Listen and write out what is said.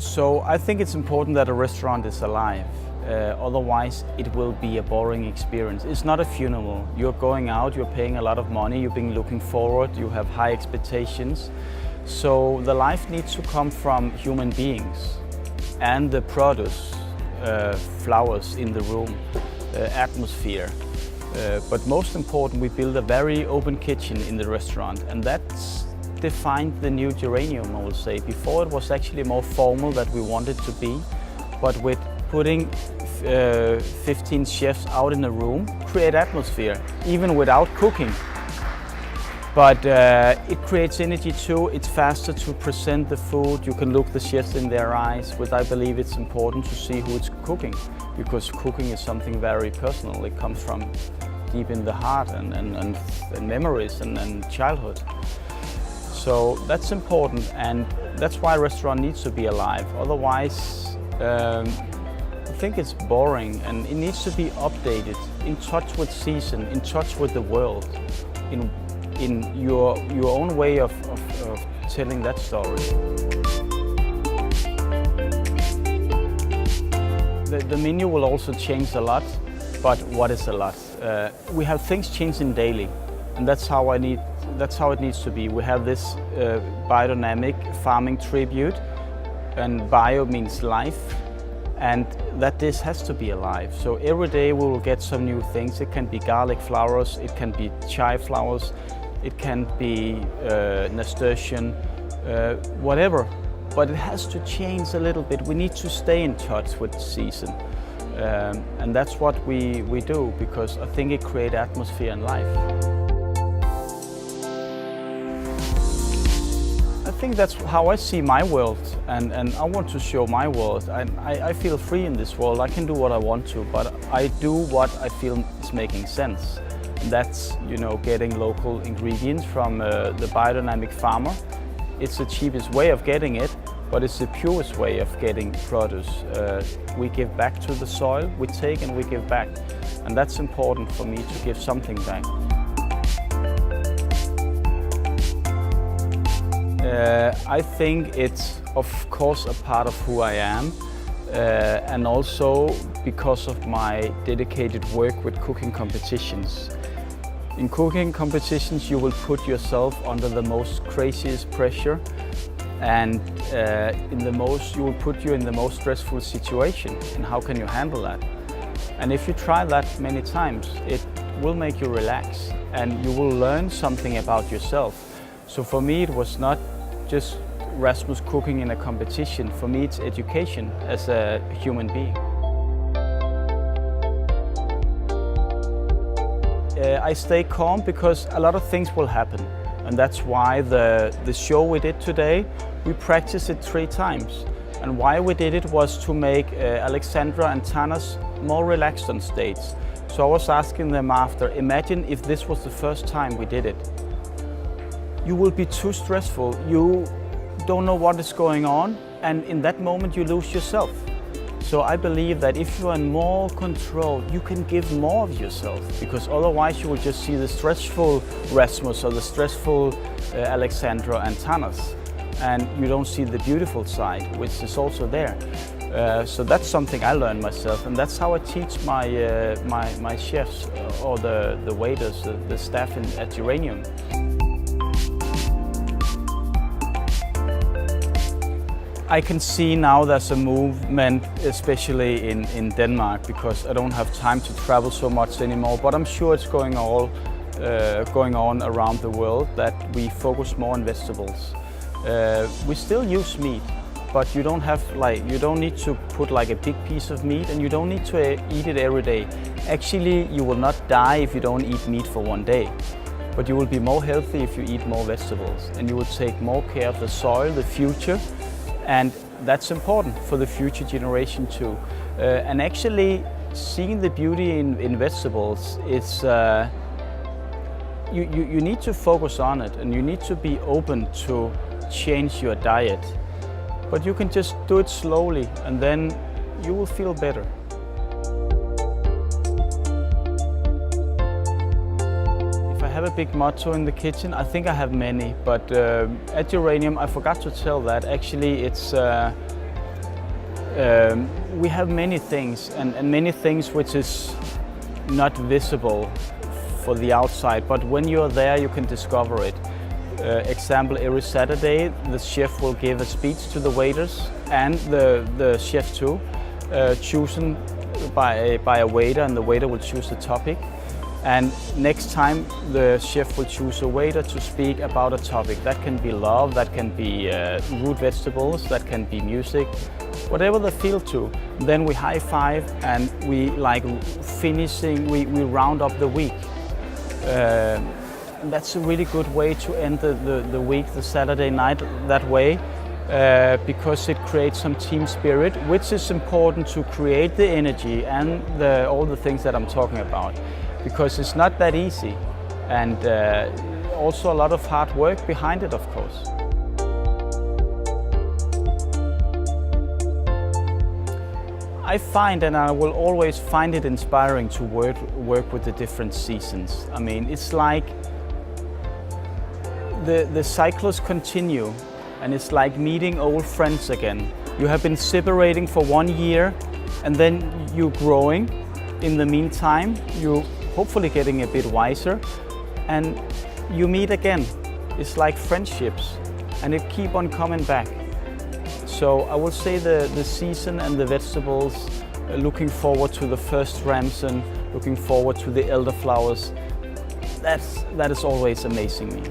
So I think it's important that a restaurant is alive. Otherwise it will be a boring experience. It's not a funeral. You're going out, you're paying a lot of money, you've been looking forward, you have high expectations. So the life needs to come from human beings and the produce, flowers in the room, atmosphere. But most important, we build a very open kitchen in the restaurant, and that's defined the new Geranium, I will say. Before it was actually more formal that we wanted to be, but with putting 15 chefs out in a room, create atmosphere, even without cooking. But it creates energy too. It's faster to present the food. You can look the chefs in their eyes, which I believe it's important to see who it's cooking, because cooking is something very personal. It comes from deep in the heart and memories and childhood. So that's important, and that's why a restaurant needs to be alive. Otherwise, I think it's boring, and it needs to be updated, in touch with season, in touch with the world, in your own way of telling that story. The menu will also change a lot, but what is a lot? We have things changing daily, and that's how it needs to be. We have this biodynamic farming tribute, and bio means life, and that this has to be alive. So every day we will get some new things. It can be garlic flowers, it can be chive flowers, it can be nasturtium, whatever. But it has to change a little bit. We need to stay in touch with the season. And that's what we do, because I think it creates atmosphere and life. I think that's how I see my world, and I want to show my world. I feel free in this world. I can do what I want to, but I do what I feel is making sense. And that's, getting local ingredients from the biodynamic farmer. It's the cheapest way of getting it, but it's the purest way of getting produce. We give back to the soil, we take and we give back. And that's important for me, to give something back. I think it's, of course, a part of who I am, and also because of my dedicated work with cooking competitions. In cooking competitions, you will put yourself under the most craziest pressure, and you will put you in the most stressful situation. And how can you handle that? And if you try that many times, it will make you relax, and you will learn something about yourself. So for me, it was not just Rasmus cooking in a competition. For me, it's education as a human being. I stay calm because a lot of things will happen, and that's why the show we did today, we practiced it 3 times. And why we did it was to make Alexandra and TANOS more relaxed on stage. So I was asking them after, imagine if this was the first time we did it. You will be too stressful, you don't know what is going on, and in that moment you lose yourself. So I believe that if you are in more control, you can give more of yourself, because otherwise you will just see the stressful Rasmus or the stressful Alexandra and TANOS, and you don't see the beautiful side, which is also there. So that's something I learned myself, and that's how I teach my chefs or the waiters, the staff at Geranium. I can see now there's a movement, especially in Denmark, because I don't have time to travel so much anymore, but I'm sure it's going on around the world, that we focus more on vegetables. We still use meat, but you don't need to put like a big piece of meat, and you don't need to eat it every day. Actually, you will not die if you don't eat meat for 1 day. But you will be more healthy if you eat more vegetables, and you will take more care of the soil, the future. And that's important for the future generation too. And actually, seeing the beauty in vegetables, it's you need to focus on it, and you need to be open to change your diet. But you can just do it slowly, and then you will feel better. I have a big motto in the kitchen. I think I have many, but at Geranium I forgot to tell that. Actually, it's We have many things and many things which is not visible for the outside, but when you're there you can discover it. Example, every Saturday the chef will give a speech to the waiters and the chef too, chosen by a waiter, and the waiter will choose the topic. And next time the chef will choose a waiter to speak about a topic. That can be love, that can be root vegetables, that can be music, whatever they feel to. Then we high five and we like finishing, we round up the week. And that's a really good way to end the week, the Saturday night, that way. Because it creates some team spirit, which is important to create the energy and all the things that I'm talking about. Because it's not that easy, and also a lot of hard work behind it, of course. I find, and I will always find it inspiring to work with the different seasons. I mean, it's like the cycles continue, and it's like meeting old friends again. You have been separating for 1 year, and then you're growing. In the meantime, you hopefully getting a bit wiser, and you meet again. It's like friendships, and it keep on coming back. So I will say the season and the vegetables, looking forward to the first ramson, looking forward to the elderflowers, that is always amazing me.